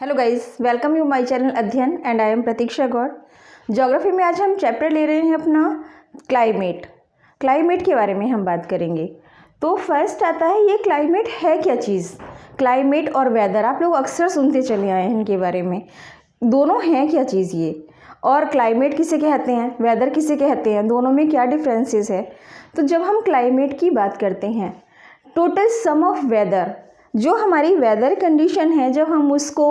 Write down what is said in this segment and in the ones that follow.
Hello guys, welcome you my channel Adhyayan and I am Pratiksha Gaur. Geography में आज हम chapter ले रहे हैं अपना क्लाइमेट के बारे में हम बात करेंगे। तो फर्स्ट आता है ये क्लाइमेट है क्या चीज़। क्लाइमेट और वेदर आप लोग अक्सर सुनते चले आए हैं इनके बारे में, दोनों हैं क्या चीज़ ये, और क्लाइमेट किसे कहते हैं, वेदर किसे कहते हैं, दोनों में क्या डिफरेंसेस है। तो जब हम क्लाइमेट की बात करते हैं, टोटल सम ऑफ वेदर, जो हमारी वेदर कंडीशन है, जब हम उसको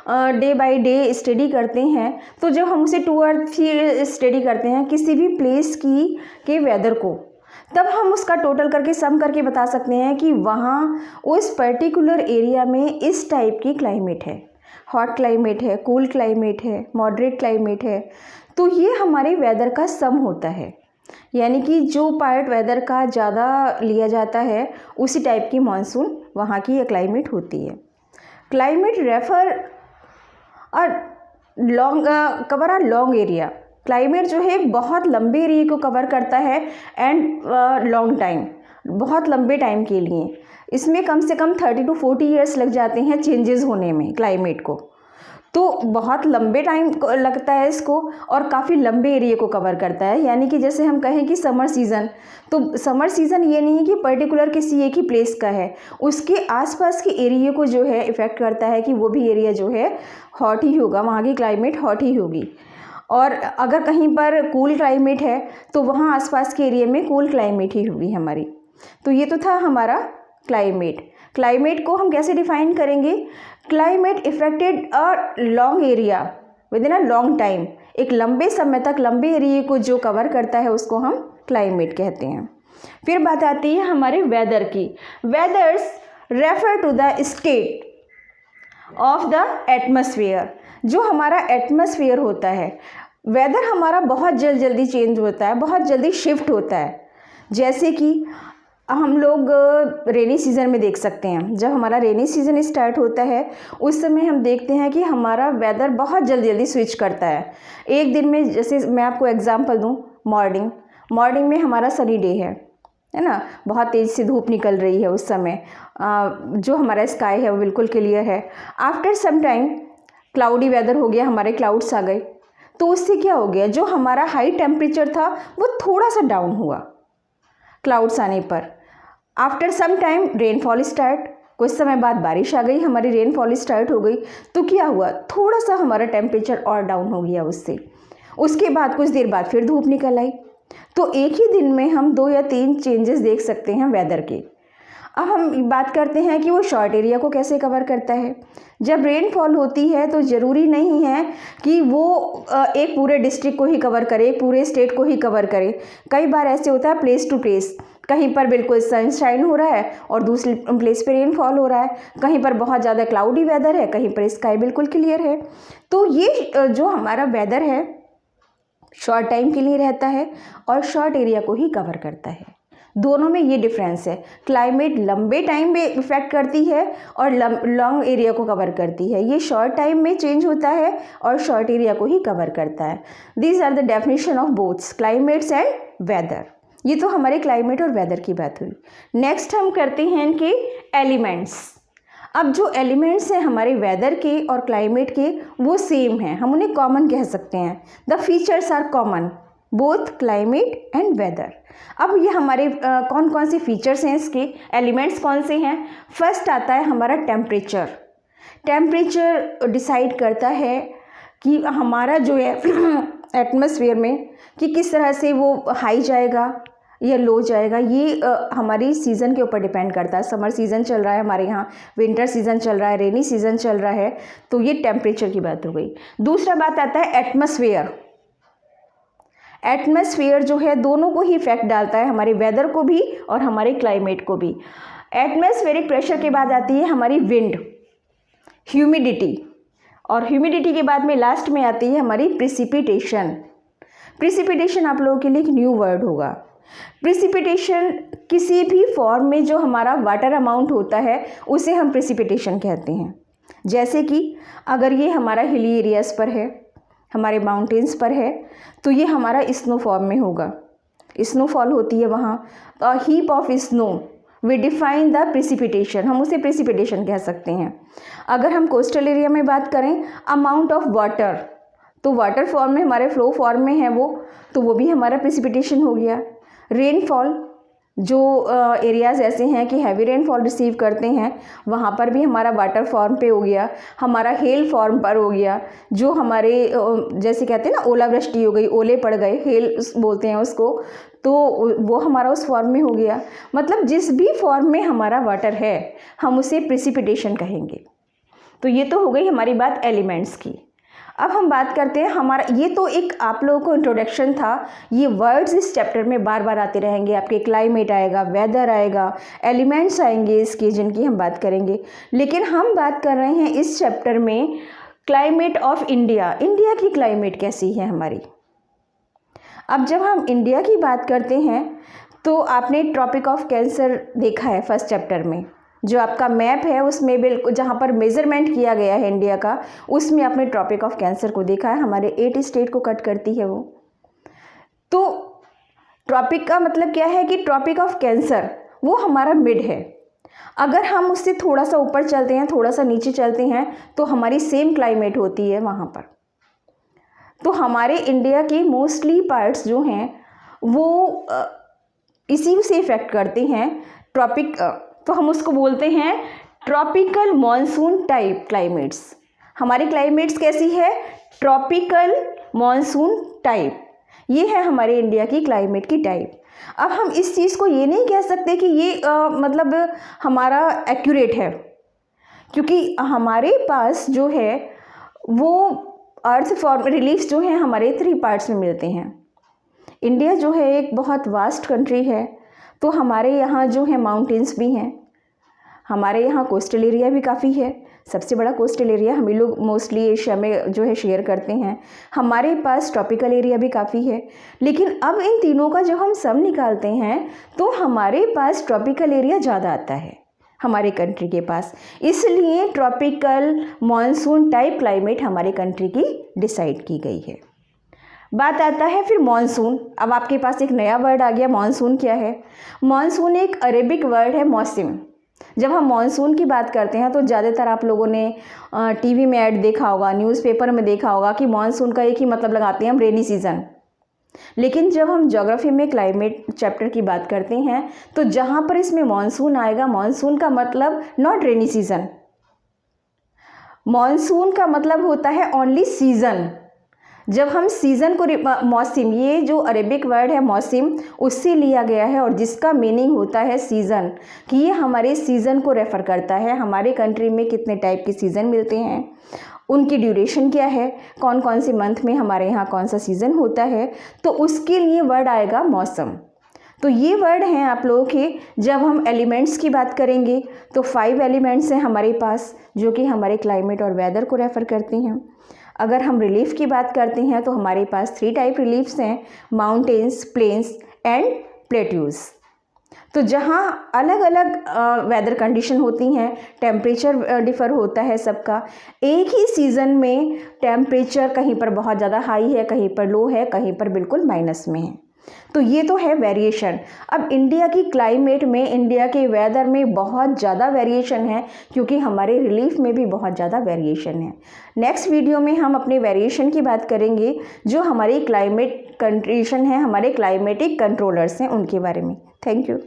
डे बाय डे स्टडी करते हैं, तो जब हम उसे 2 और 3 स्टडी करते हैं किसी भी प्लेस के वेदर को, तब हम उसका टोटल करके सम करके बता सकते हैं कि वहाँ उस पर्टिकुलर एरिया में इस टाइप की क्लाइमेट है, हॉट क्लाइमेट है, कूल क्लाइमेट है, मॉडरेट क्लाइमेट है। तो ये हमारे वेदर का सम होता है, यानी कि जो पार्ट वेदर का ज़्यादा लिया जाता है उसी टाइप की मानसून वहाँ की ये क्लाइमेट होती है। Climate refer cover a long area. Climate जो है बहुत लंबे एरिया को कवर करता है एंड लॉन्ग टाइम, बहुत लंबे टाइम के लिए। इसमें कम से कम 30 to 40 ईयर्स लग जाते हैं चेंजेस होने में क्लाइमेट को, तो बहुत लंबे टाइम लगता है इसको और काफ़ी लंबे एरिया को कवर करता है। यानी कि जैसे हम कहें कि समर सीज़न, तो समर सीज़न ये नहीं है कि पर्टिकुलर किसी एक ही प्लेस का है, उसके आसपास के एरिया को जो है इफ़ेक्ट करता है कि वो भी एरिया जो है हॉट ही होगा, वहाँ की क्लाइमेट हॉट ही होगी। और अगर कहीं पर कूल क्लाइमेट है तो वहाँ आसपास के एरिया में कूल क्लाइमेट ही होगी हमारी। तो ये तो था हमारा क्लाइमेट को हम कैसे डिफाइन करेंगे। Climate affected a long area with in a long time, एक लंबे समय तक लंबे एरिया को जो कवर करता है उसको हम क्लाइमेट कहते हैं। फिर बात आती है हमारे वेदर की। Weathers refer to the state of the atmosphere. जो हमारा एटमॉस्फेयर होता है, वेदर हमारा बहुत जल्दी चेंज होता है, बहुत जल्दी शिफ्ट होता है। जैसे कि हम लोग रेनी सीज़न में देख सकते हैं, जब हमारा रेनी सीज़न स्टार्ट होता है उस समय हम देखते हैं कि हमारा वेदर बहुत जल्दी स्विच करता है। एक दिन में, जैसे मैं आपको एग्जांपल दूं, मॉर्निंग में हमारा सनी डे है ना, बहुत तेज़ से धूप निकल रही है उस समय, जो हमारा स्काई है वो बिल्कुल क्लियर है। After some time cloudy weather हो गया, हमारे क्लाउड्स आ गए, तो उससे क्या हो गया, जो हमारा हाई टेम्परेचर था वो थोड़ा सा डाउन हुआ क्लाउड्स आने पर। After some time rainfall start, कुछ समय बाद बारिश आ गई, हमारी रेनफॉल स्टार्ट हो गई, तो क्या हुआ, थोड़ा सा हमारा टेम्परेचर और डाउन हो गया उससे। उसके बाद कुछ देर बाद फिर धूप निकल आई। तो एक ही दिन में हम 2 या 3 चेंजेस देख सकते हैं वेदर के। अब हम बात करते हैं कि वो शॉर्ट एरिया को कैसे कवर करता है। जब रेनफॉल होती है तो ज़रूरी नहीं है कि वो एक पूरे डिस्ट्रिक्ट को ही कवर करे, पूरे स्टेट को ही कवर करे। कई बार ऐसे होता है प्लेस टू प्लेस, कहीं पर बिल्कुल सनशाइन हो रहा है और दूसरी प्लेस पे रेनफॉल हो रहा है, कहीं पर बहुत ज़्यादा क्लाउडी वेदर है, कहीं पर स्काई बिल्कुल क्लियर है। तो ये जो हमारा वेदर है शॉर्ट टाइम के लिए रहता है और शॉर्ट एरिया को ही कवर करता है। दोनों में ये डिफरेंस है। क्लाइमेट लंबे टाइम में इफेक्ट करती है और लॉन्ग एरिया को कवर करती है। ये शॉर्ट टाइम में चेंज होता है और शॉर्ट एरिया को ही कवर करता है। These are the definition of boths climates and weather. ये तो हमारे क्लाइमेट और वेदर की बात हुई। नेक्स्ट हम करते हैं इनके एलिमेंट्स। अब जो एलिमेंट्स हैं हमारे वेदर के और क्लाइमेट के वो सेम हैं, हम उन्हें कॉमन कह सकते हैं। The features are common both climate and weather. अब ये हमारे कौन कौन से फीचर्स हैं, इसके एलिमेंट्स कौन से हैं। फर्स्ट आता है हमारा टेम्परेचर। टेम्परेचर डिसाइड करता है कि हमारा जो है एटमॉस्फेयर में कि किस तरह से वो हाई जाएगा या लो जाएगा। ये हमारी सीज़न के ऊपर डिपेंड करता है। समर सीज़न चल रहा है हमारे यहाँ, विंटर सीज़न चल रहा है, रेनी सीज़न चल रहा है, तो ये टेम्परेचर की बात हो गई। दूसरा बात आता है एटमॉस्फेयर। एटमॉस्फेयर जो है दोनों को ही इफेक्ट डालता है, हमारे वेदर को भी और हमारे क्लाइमेट को भी। एटमॉस्फेरिक प्रेशर के बाद आती है हमारी विंड, ह्यूमिडिटी, और ह्यूमिडिटी के बाद में लास्ट में आती है हमारी प्रिसिपिटेशन। प्रिसिपिटेशन आप लोगों के लिए एक न्यू वर्ड होगा। प्रिसिपिटेशन किसी भी फॉर्म में जो हमारा वाटर अमाउंट होता है उसे हम प्रिसिपिटेशन कहते हैं। जैसे कि अगर ये हमारा हिली एरियाज़ पर है, हमारे माउंटेन्स पर है, तो ये हमारा स्नो फॉर्म में होगा। स्नोफॉल होती है वहाँ, heap of snow, we define the precipitation, हम उसे प्रिसिपिटेशन कह सकते हैं। अगर हम कोस्टल एरिया में बात करें, अमाउंट ऑफ वाटर, तो वाटर फॉर्म में हमारे फ्लो फॉर्म में है वो, तो वो भी हमारा प्रिसिपिटेशन हो गया। रेनफॉल, जो एरियाज़ ऐसे हैं कि हैवी रेनफॉल रिसीव करते हैं, वहाँ पर भी हमारा वाटर फॉर्म पे हो गया, हमारा हेल फॉर्म पर हो गया, जो हमारे जैसे कहते हैं ना ओलावृष्टि हो गई, ओले पड़ गए, हेल बोलते हैं उसको, तो वो हमारा उस फॉर्म में हो गया। मतलब जिस भी फॉर्म में हमारा वाटर है हम उसे प्रिसिपिटेशन कहेंगे। तो ये तो हो गई हमारी बात एलिमेंट्स की। अब हम बात करते हैं हमारा, ये तो एक आप लोगों को इंट्रोडक्शन था, ये वर्ड्स इस चैप्टर में बार बार आते रहेंगे आपके, क्लाइमेट आएगा, वेदर आएगा, एलिमेंट्स आएंगे इसके जिनकी हम बात करेंगे। लेकिन हम बात कर रहे हैं इस चैप्टर में क्लाइमेट ऑफ इंडिया, इंडिया की क्लाइमेट कैसी है हमारी। अब जब हम इंडिया की बात करते हैं तो आपने ट्रॉपिक ऑफ कैंसर देखा है फर्स्ट चैप्टर में, जो आपका मैप है उसमें बिल्कुल जहाँ पर मेज़रमेंट किया गया है इंडिया का, उसमें आपने ट्रॉपिक ऑफ कैंसर को देखा है, हमारे 8 स्टेट को कट करती है वो। तो ट्रॉपिक का मतलब क्या है कि ट्रॉपिक ऑफ कैंसर वो हमारा मिड है। अगर हम उससे थोड़ा सा ऊपर चलते हैं, थोड़ा सा नीचे चलते हैं, तो हमारी सेम क्लाइमेट होती है वहाँ पर। तो हमारे इंडिया के मोस्टली पार्ट्स जो हैं वो इसी से इफ़ेक्ट करते हैं ट्रॉपिक, तो हम उसको बोलते हैं ट्रॉपिकल मॉनसून टाइप क्लाइमेट्स। हमारी क्लाइमेट्स कैसी है? ट्रॉपिकल मॉनसून टाइप, ये है हमारे इंडिया की क्लाइमेट की टाइप। अब हम इस चीज़ को ये नहीं कह सकते कि ये मतलब हमारा एक्यूरेट है, क्योंकि हमारे पास जो है वो अर्थ फॉर्म रिलीफ्स जो हैं हमारे 3 पार्ट्स में मिलते हैं। इंडिया जो है एक बहुत वास्ट कंट्री है, तो हमारे यहाँ जो है माउंटेन्स भी हैं, हमारे यहाँ कोस्टल एरिया भी काफ़ी है, सबसे बड़ा कोस्टल एरिया हम लोग मोस्टली एशिया में जो है शेयर करते हैं। हमारे पास ट्रॉपिकल एरिया भी काफ़ी है, लेकिन अब इन तीनों का जब हम सम निकालते हैं तो हमारे पास ट्रॉपिकल एरिया ज़्यादा आता है हमारे कंट्री के पास, इसलिए ट्रॉपिकल मॉनसून टाइप क्लाइमेट हमारे कंट्री की डिसाइड की गई है। बात आता है फिर मॉनसून। अब आपके पास एक नया वर्ड आ गया, मॉनसून क्या है? मॉनसून एक अरेबिक वर्ड है, मौसम। जब हम मॉनसून की बात करते हैं तो ज़्यादातर आप लोगों ने टीवी में ऐड देखा होगा, न्यूज़पेपर में देखा होगा कि मॉनसून का एक ही मतलब लगाते हैं हम, रेनी सीज़न। लेकिन जब हम ज्योग्राफी में क्लाइमेट चैप्टर की बात करते हैं तो जहाँ पर इसमें मॉनसून आएगा, मॉनसून का मतलब नॉट रेनी सीज़न, मॉनसून का मतलब होता है ओनली सीज़न। जब हम सीज़न को मौसम, ये जो अरेबिक वर्ड है मौसम, उससे लिया गया है और जिसका मीनिंग होता है सीज़न, कि ये हमारे सीज़न को रेफ़र करता है। हमारे कंट्री में कितने टाइप के सीज़न मिलते हैं, उनकी ड्यूरेशन क्या है, कौन कौन से मंथ में हमारे यहाँ कौन सा सीज़न होता है, तो उसके लिए वर्ड आएगा मौसम। तो ये वर्ड हैं आप लोगों के। जब हम एलिमेंट्स की बात करेंगे तो 5 एलिमेंट्स हैं हमारे पास, जो कि हमारे क्लाइमेट और वेदर को रेफ़र करते हैं। अगर हम रिलीफ की बात करते हैं तो हमारे पास 3 टाइप रिलीफ्स हैं, माउंटेन्स, प्लेन्स एंड प्लेट्यूज़। तो जहाँ अलग अलग वेदर कंडीशन होती हैं, टेम्परेचर डिफ़र होता है सबका। एक ही सीज़न में टेम्परेचर कहीं पर बहुत ज़्यादा हाई है, कहीं पर लो है, कहीं पर बिल्कुल माइनस में है। तो ये तो है वेरिएशन। अब इंडिया की क्लाइमेट में, इंडिया के वेदर में बहुत ज़्यादा वेरिएशन है, क्योंकि हमारे रिलीफ में भी बहुत ज़्यादा वेरिएशन है। नेक्स्ट वीडियो में हम अपने वेरिएशन की बात करेंगे, जो हमारी क्लाइमेट कंडीशन है, हमारे क्लाइमेटिक कंट्रोलर्स हैं, उनके बारे में। Thank you.